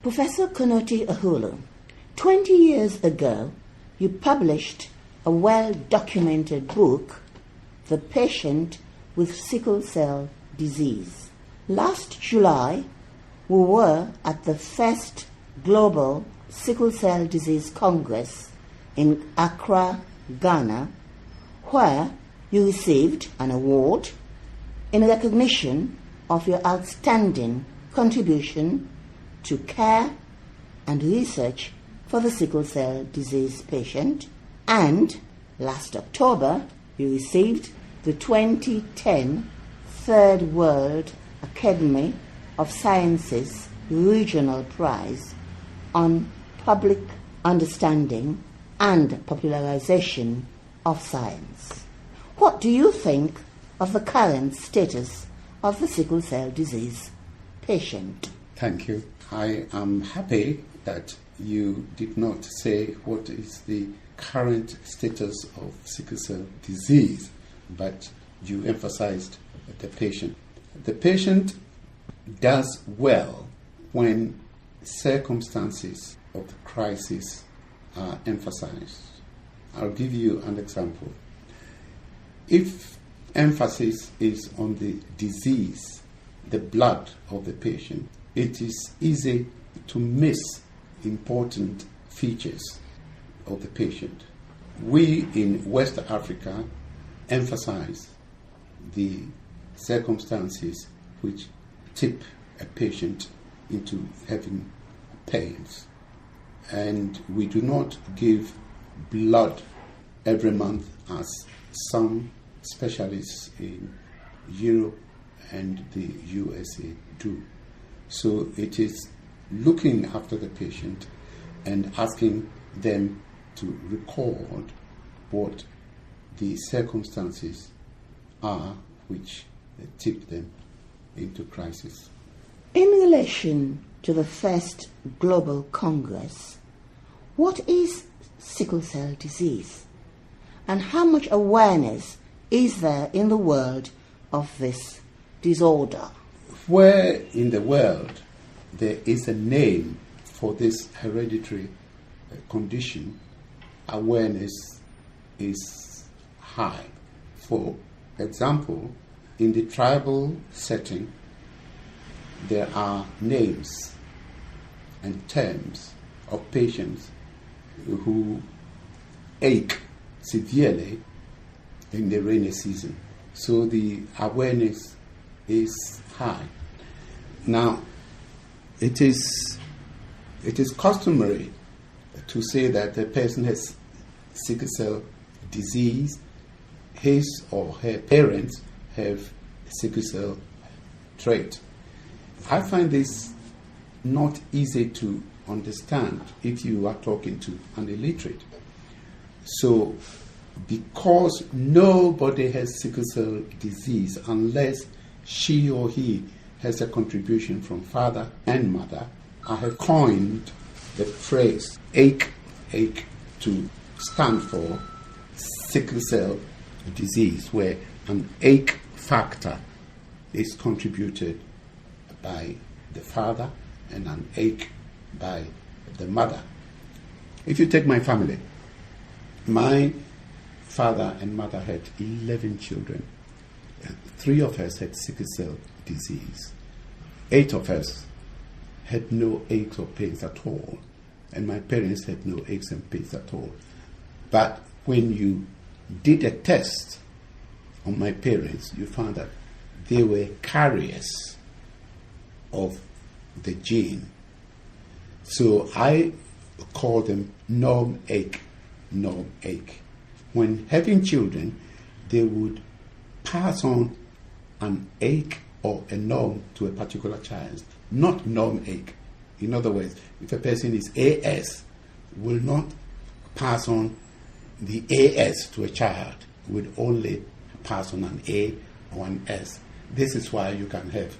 Professor Konotey-Ahulu, 20 years ago, you published a well-documented book, The Patient with Sickle Cell Disease. Last July, we were at the first Global Sickle Cell Disease Congress in Accra, Ghana, where you received an award in recognition of your outstanding contribution to care and research for the sickle cell disease patient, and last October you received the 2010 Third World Academy of Sciences Regional Prize on Public Understanding and Popularization of Science. What do you think of the current status of the sickle cell disease patient? Thank you. I am happy that you did not say what is the current status of sickle cell disease, but you emphasized the patient. The patient does well when circumstances of the crisis are emphasized. I'll give you an example. If emphasis is on the disease, the blood of the patient, it is easy to miss important features of the patient. We in West Africa emphasize the circumstances which tip a patient into having pains, and we do not give blood every month as some specialists in Europe and the USA do. So it is looking after the patient and asking them to record what the circumstances are which tip them into crisis. In relation to the first Global Congress, what is sickle cell disease, and how much awareness is there in the world of this disorder? Where in the world there is a name for this hereditary condition, awareness is high. For example, in the tribal setting, there are names and terms of patients who ache severely in the rainy season. So the awareness is high. Now, it is customary to say that the person has sickle cell disease, his or her parents have sickle cell trait. I find this not easy to understand if you are talking to an illiterate. So, because nobody has sickle cell disease unless she or he has a contribution from father and mother, I have coined the phrase ache to stand for sickle cell disease, where an ache factor is contributed by the father and an ache by the mother. If you take my family, my father and mother had 11 children. 3 of us had sickle cell disease. 8 of us had no aches or pains at all, and my parents had no aches and pains at all. But when you did a test on my parents, you found that they were carriers of the gene. So I call them norm ache. When having children, they would pass on an ache or a norm to a particular child, not norm ache. In other words, if a person is AS, will not pass on the AS to a child, would only pass on an A or an S. This is why you can have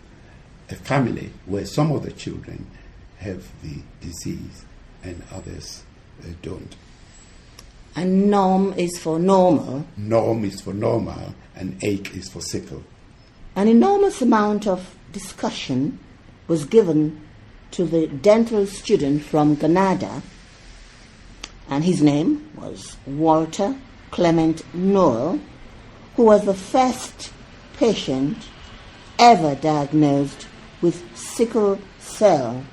a family where some of the children have the disease and others don't. And norm is for normal? Norm is for normal, and ache is for sickle. An enormous amount of discussion was given to the dental student from Grenada, and his name was Walter Clement Noel, who was the first patient ever diagnosed with sickle cell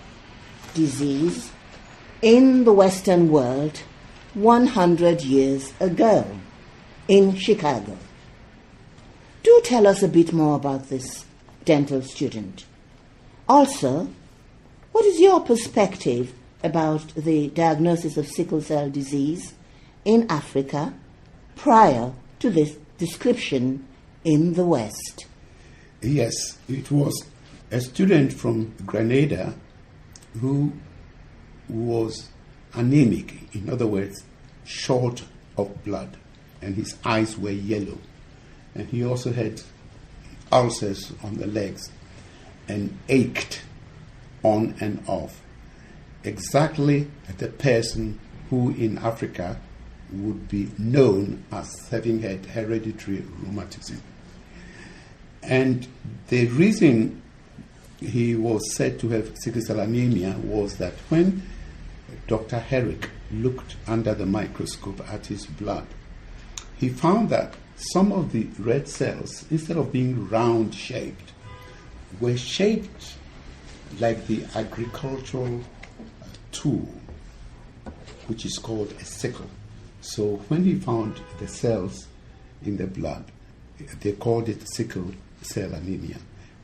disease in the Western world 100 years ago in Chicago. Do tell us a bit more about this dental student. Also, what is your perspective about the diagnosis of sickle cell disease in Africa prior to this description in the West? Yes, it was a student from Grenada who was anemic, in other words, short of blood, and his eyes were yellow. And he also had ulcers on the legs and ached on and off. Exactly the person who in Africa would be known as having had hereditary rheumatism. And the reason he was said to have sickle cell anemia was that when Dr. Herrick looked under the microscope at his blood, he found that some of the red cells, instead of being round-shaped, were shaped like the agricultural tool, which is called a sickle. So when he found the cells in the blood, they called it sickle cell anemia.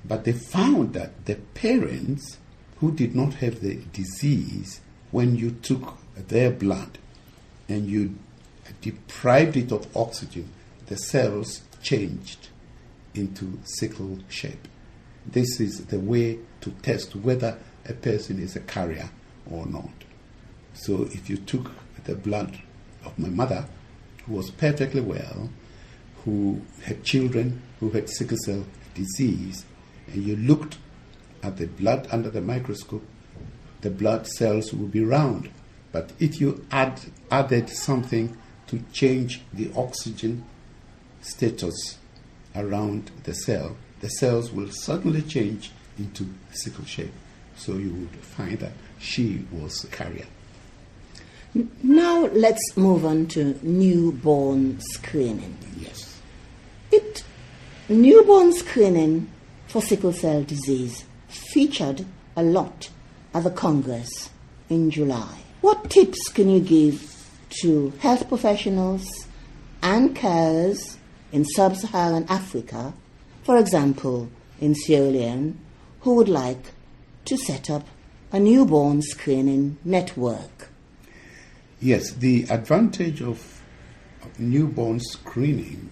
But they found that the parents who did not have the disease, when you took their blood and you deprived it of oxygen, the cells changed into sickle shape. This is the way to test whether a person is a carrier or not. So if you took the blood of my mother, who was perfectly well, who had children who had sickle cell disease, and you looked at the blood under the microscope, the blood cells would be round. But if you added something to change the oxygen status around the cells will suddenly change into sickle shape. So you would find that she was a carrier. Now let's move on to newborn screening. Yes. Newborn screening for sickle cell disease featured a lot at the Congress in July. What tips can you give to health professionals and carers in sub-Saharan Africa, for example, in Sierra Leone, who would like to set up a newborn screening network? Yes, the advantage of newborn screening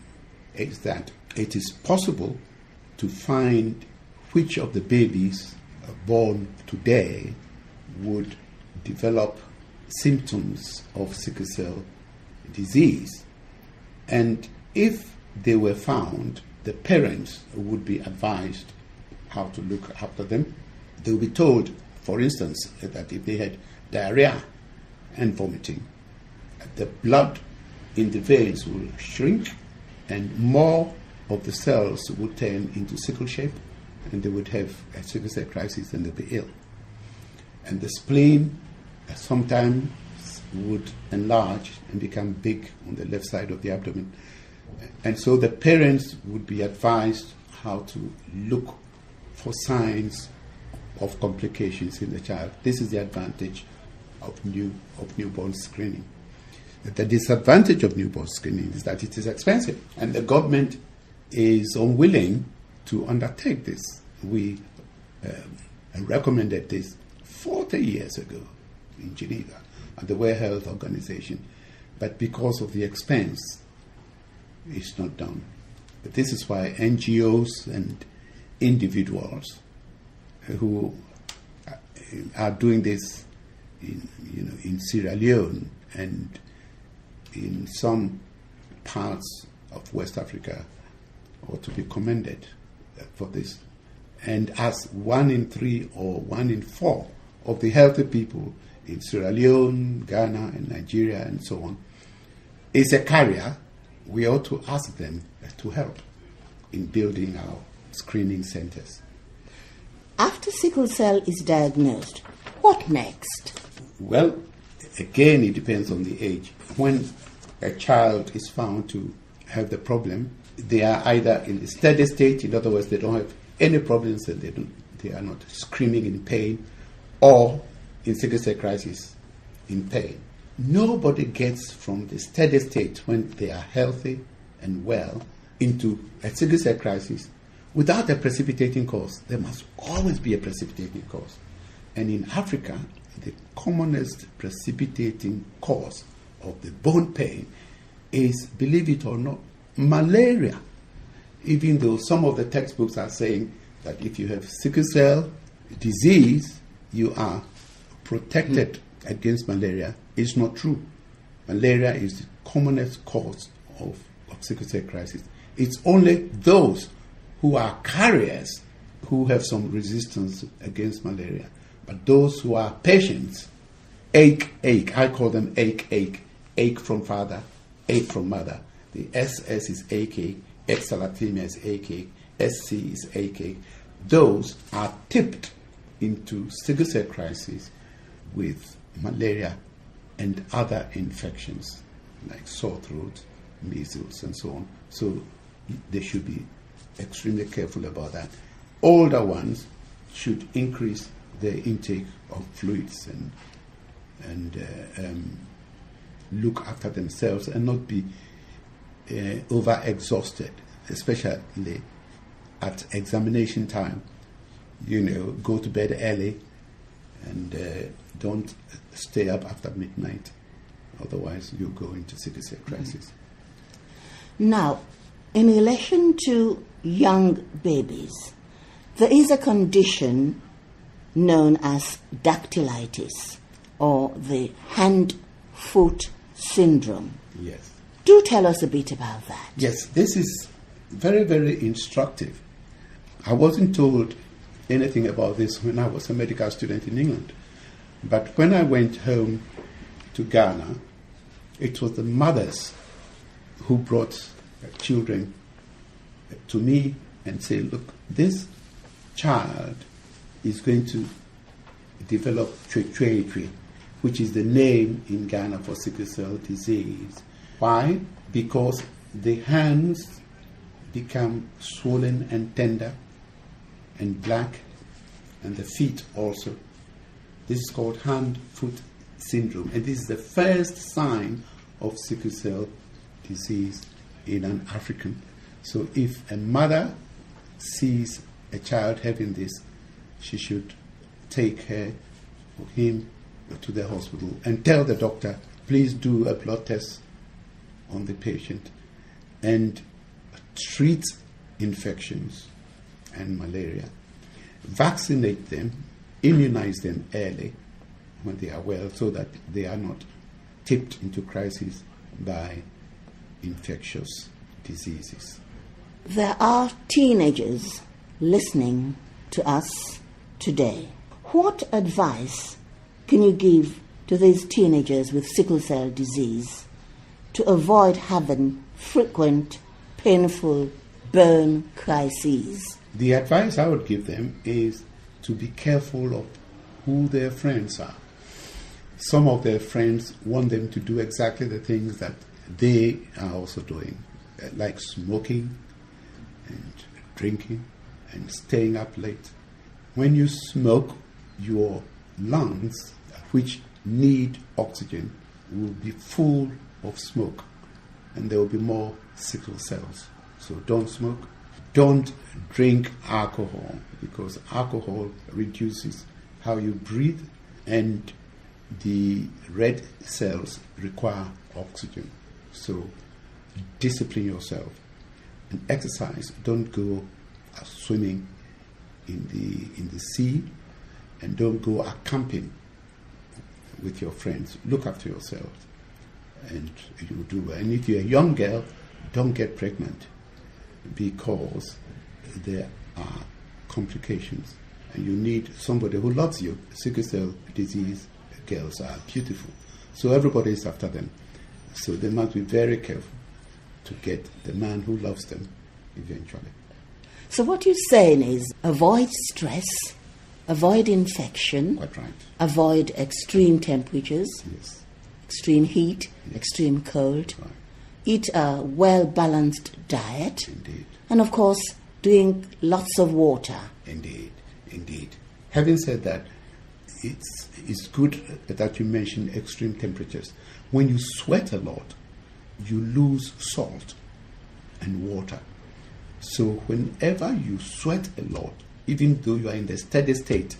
is that it is possible to find which of the babies born today would develop symptoms of sickle cell disease. And if they were found, the parents would be advised how to look after them. They will be told, for instance, that if they had diarrhea and vomiting, the blood in the veins will shrink and more of the cells would turn into sickle shape, and they would have a sickle cell crisis and they'll be ill. And the spleen sometimes would enlarge and become big on the left side of the abdomen. And so the parents would be advised how to look for signs of complications in the child. This is the advantage of newborn screening. The disadvantage of newborn screening is that it is expensive, and the government is unwilling to undertake this. We recommended this 40 years ago in Geneva at the World Health Organization, but because of the expense, it's not done. But this is why NGOs and individuals who are doing this in Sierra Leone and in some parts of West Africa ought to be commended for this. And as 1 in 3 or 1 in 4 of the healthy people in Sierra Leone, Ghana, and Nigeria, and so on, is a carrier, we ought to ask them to help in building our screening centers. After sickle cell is diagnosed, what next? Well, again, it depends on the age. When a child is found to have the problem, they are either in a steady state, in other words, they don't have any problems and they are not screaming in pain, or in sickle cell crisis, in pain. Nobody gets from the steady state when they are healthy and well into a sickle cell crisis without a precipitating cause. There must always be a precipitating cause. And in Africa, the commonest precipitating cause of the bone pain is, believe it or not, malaria. Even though some of the textbooks are saying that if you have sickle cell disease, you are protected against malaria, it's not true. Malaria is the commonest cause of sickle cell crisis. It's only those who are carriers who have some resistance against malaria. But those who are patients, ache, I call them ache from father, ache from mother. The SS is ache, X-salatemia is ache, SC is ache. Those are tipped into sickle cell crisis with malaria and other infections like sore throat, measles, and so on. So they should be extremely careful about that. Older ones should increase their intake of fluids and look after themselves and not be over-exhausted, especially at examination time. Go to bed early and don't stay up after midnight. Otherwise, you'll go into sickle cell crisis. Now, in relation to young babies, there is a condition known as dactylitis, or the hand-foot syndrome. Yes. Do tell us a bit about that. Yes, this is very, very instructive. I wasn't told anything about this when I was a medical student in England. But when I went home to Ghana, it was the mothers who brought children to me and said, look, this child is going to develop chwe, which is the name in Ghana for sickle cell disease. Why? Because the hands become swollen and tender and black, and the feet also. This is called hand-foot syndrome, and this is the first sign of sickle cell disease in an African. So if a mother sees a child having this, she should take her or him to the hospital and tell the doctor, please do a blood test on the patient and treat infections and malaria, vaccinate them, immunize them early when they are well so that they are not tipped into crisis by infectious diseases. There are teenagers listening to us today. What advice can you give to these teenagers with sickle cell disease to avoid having frequent, painful burn crises? The advice I would give them is to be careful of who their friends are. Some of their friends want them to do exactly the things that they are also doing, like smoking and drinking and staying up late. When you smoke, your lungs, which need oxygen, will be full of smoke, and there will be more sickle cells. So don't smoke. Don't drink alcohol, because alcohol reduces how you breathe, and the red cells require oxygen. So discipline yourself and exercise. Don't go swimming in the sea, and don't go camping with your friends. Look after yourself, and you'll do well. And if you're a young girl, don't get pregnant, because there are complications, and you need somebody who loves you. Sickle cell disease girls are beautiful, so everybody is after them. So they must be very careful to get the man who loves them eventually. So what you're saying is avoid stress, avoid infection, Quite right. avoid extreme temperatures, Yes. extreme heat, extreme cold, Right. eat a well-balanced diet, Indeed. and of course, drink lots of water. Indeed. Indeed. Having said that, it's good that you mention extreme temperatures. When you sweat a lot, you lose salt and water. So whenever you sweat a lot, even though you are in the steady state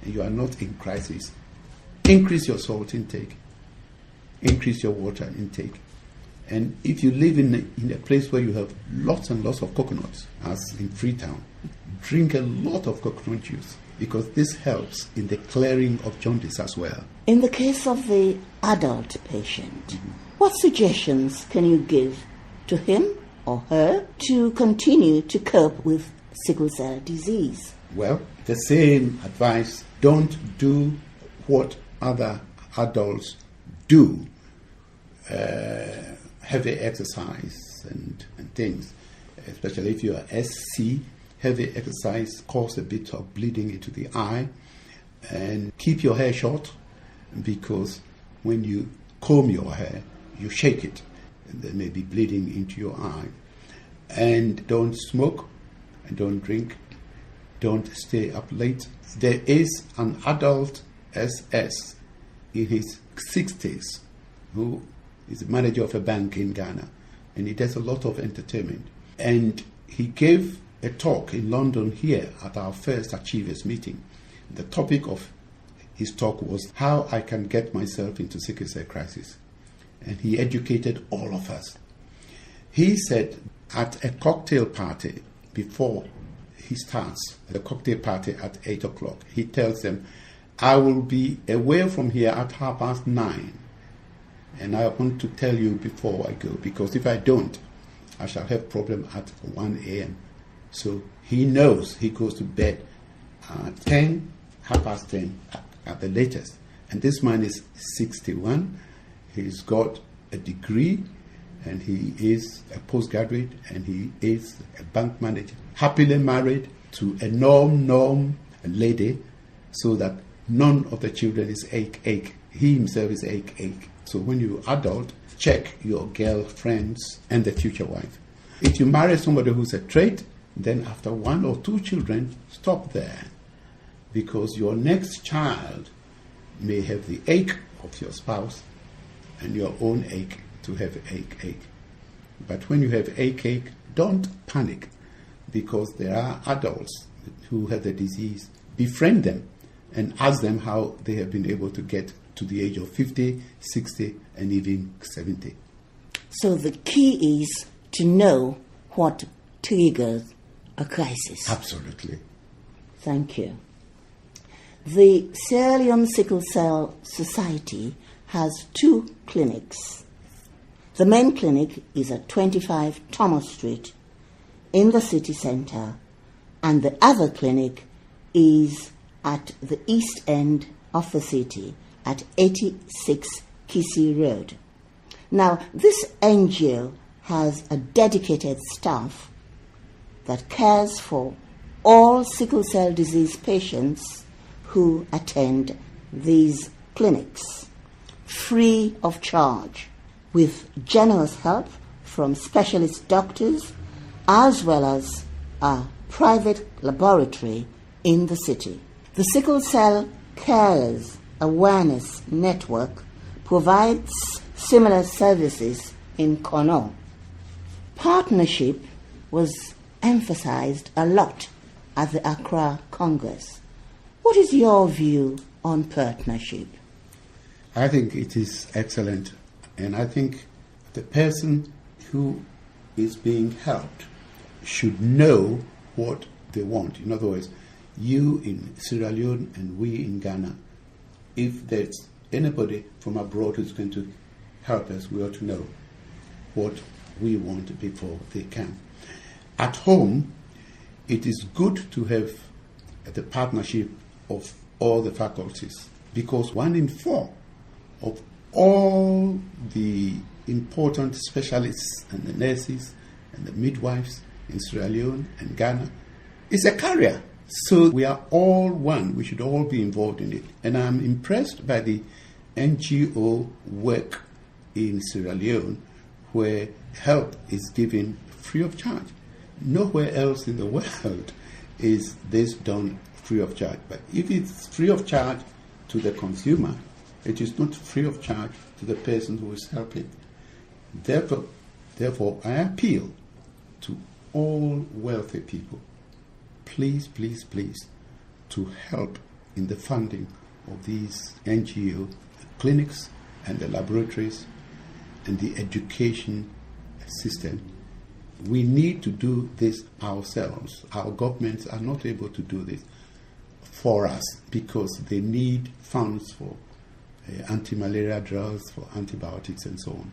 and you are not in crisis, increase your salt intake, increase your water intake. And if you live in a place where you have lots and lots of coconuts, as in Freetown, drink a lot of coconut juice, because this helps in the clearing of jaundice as well. In the case of the adult patient, what suggestions can you give to him or her to continue to cope with sickle cell disease? Well, the same advice: don't do what other adults do. Heavy exercise and things, especially if you are SC. Heavy exercise causes a bit of bleeding into the eye. And keep your hair short, because when you comb your hair, you shake it, and there may be bleeding into your eye. And don't smoke, and don't drink, don't stay up late. There is an adult SS in his 60s who is the manager of a bank in Ghana, and he does a lot of entertainment. And he gave a talk in London here at our first Achievers meeting. The topic of his talk was how I can get myself into sickle cell crisis. And he educated all of us. He said at a cocktail party, before he starts the cocktail party at 8 o'clock, he tells them, I will be away from here at 9:30. And I want to tell you before I go, because if I don't, I shall have problem at 1 a.m. So he knows he goes to bed at 10, 10:30 at the latest. And this man is 61. He's got a degree, and he is a postgraduate, and he is a bank manager, happily married to a norm lady, so that none of the children is ache. He himself is ache. So when you're adult, check your girlfriends and the future wife. If you marry somebody who's a trait, then after 1 or 2 children, stop there. Because your next child may have the ache of your spouse and your own ache to have ache. But when you have ache, don't panic, because there are adults who have the disease. Befriend them and ask them how they have been able to get to the age of 50, 60, and even 70. So the key is to know what triggers a crisis. Absolutely. Thank you. The Sierra Leone Sickle Cell Society has 2 clinics. The main clinic is at 25 Thomas Street in the city centre, and the other clinic is at the east end of the city at 86 Kisi Road. Now, this NGO has a dedicated staff that cares for all sickle cell disease patients who attend these clinics, free of charge, with generous help from specialist doctors as well as a private laboratory in the city. The Sickle Cell Carers Awareness Network provides similar services in Kono. Partnership was emphasized a lot at the Accra Congress. What is your view on partnership? I think it is excellent, and I think the person who is being helped should know what they want. In other words, you in Sierra Leone and we in Ghana, if there's anybody from abroad who's going to help us, we ought to know what we want before they can. At home, it is good to have the partnership of all the faculties, because 1 in 4 of all the important specialists and the nurses and the midwives in Sierra Leone and Ghana is a carrier. So we are all one. We should all be involved in it. And I'm impressed by the NGO work in Sierra Leone where help is given free of charge. Nowhere else in the world is this done free of charge. But if it's free of charge to the consumer, it is not free of charge to the person who is helping. Therefore, I appeal to all wealthy people, please, please, please, to help in the funding of these NGO clinics and the laboratories and the education system. We need to do this ourselves. Our governments are not able to do this for us because they need funds for anti-malaria drugs, for antibiotics and so on.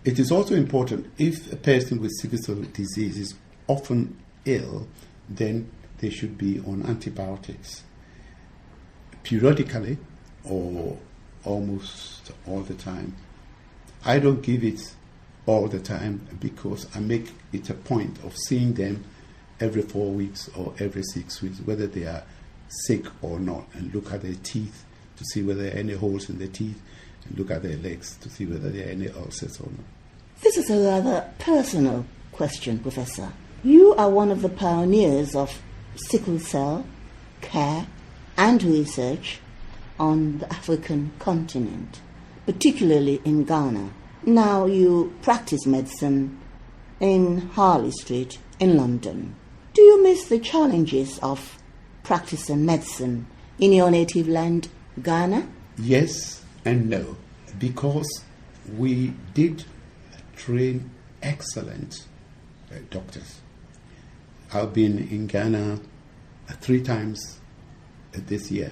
It is also important, if a person with sickle cell disease is often ill, then they should be on antibiotics periodically or almost all the time. I don't give it all the time because I make it a point of seeing them every 4 weeks or every 6 weeks, whether they are sick or not, and look at their teeth to see whether there are any holes in their teeth, and look at their legs to see whether there are any ulcers or not. This is a rather personal question, Professor. You are one of the pioneers of sickle cell care and research on the African continent, particularly in Ghana. Now you practice medicine in Harley Street in London. Do you miss the challenges of practicing medicine in your native land, Ghana? Yes and no, because we did train excellent doctors. I've been in Ghana 3 times this year,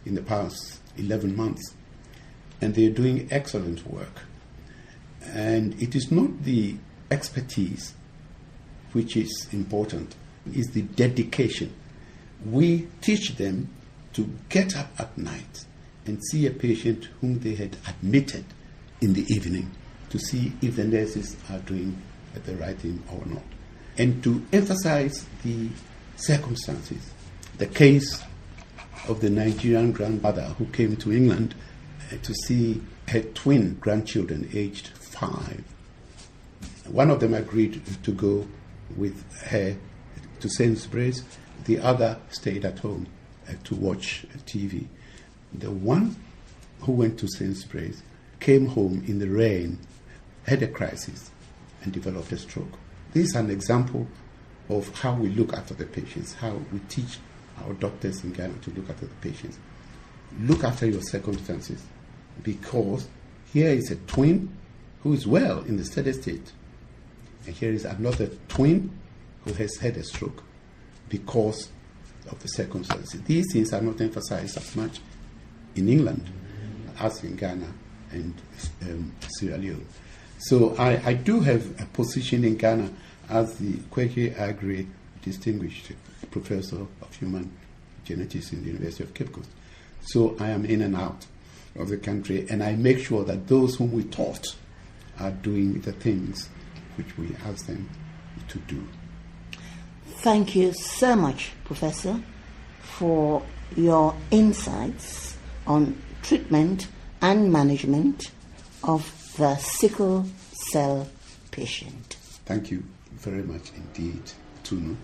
in the past 11 months, and they're doing excellent work. And it is not the expertise which is important, it's the dedication. We teach them to get up at night and see a patient whom they had admitted in the evening to see if the nurses are doing the right thing or not. And to emphasize the circumstances. The case of the Nigerian grandmother who came to England to see her twin grandchildren aged 5. One of them agreed to go with her to Sainsbury's. The other stayed at home to watch TV. The one who went to Sainsbury's came home in the rain, had a crisis, and developed a stroke. This is an example of how we look after the patients, how we teach our doctors in Ghana to look after the patients. Look after your circumstances, because here is a twin who is well in the steady state, and here is another twin who has had a stroke because of the circumstances. These things are not emphasized as much in England as in Ghana and Sierra Leone. So I do have a position in Ghana as the Kweke Agri Distinguished Professor of Human Genetics in the University of Cape Coast. So I am in and out of the country, and I make sure that those whom we taught are doing the things which we ask them to do. Thank you so much, Professor, for your insights on treatment and management of the sickle cell patient. Thank you very much indeed, Tunu.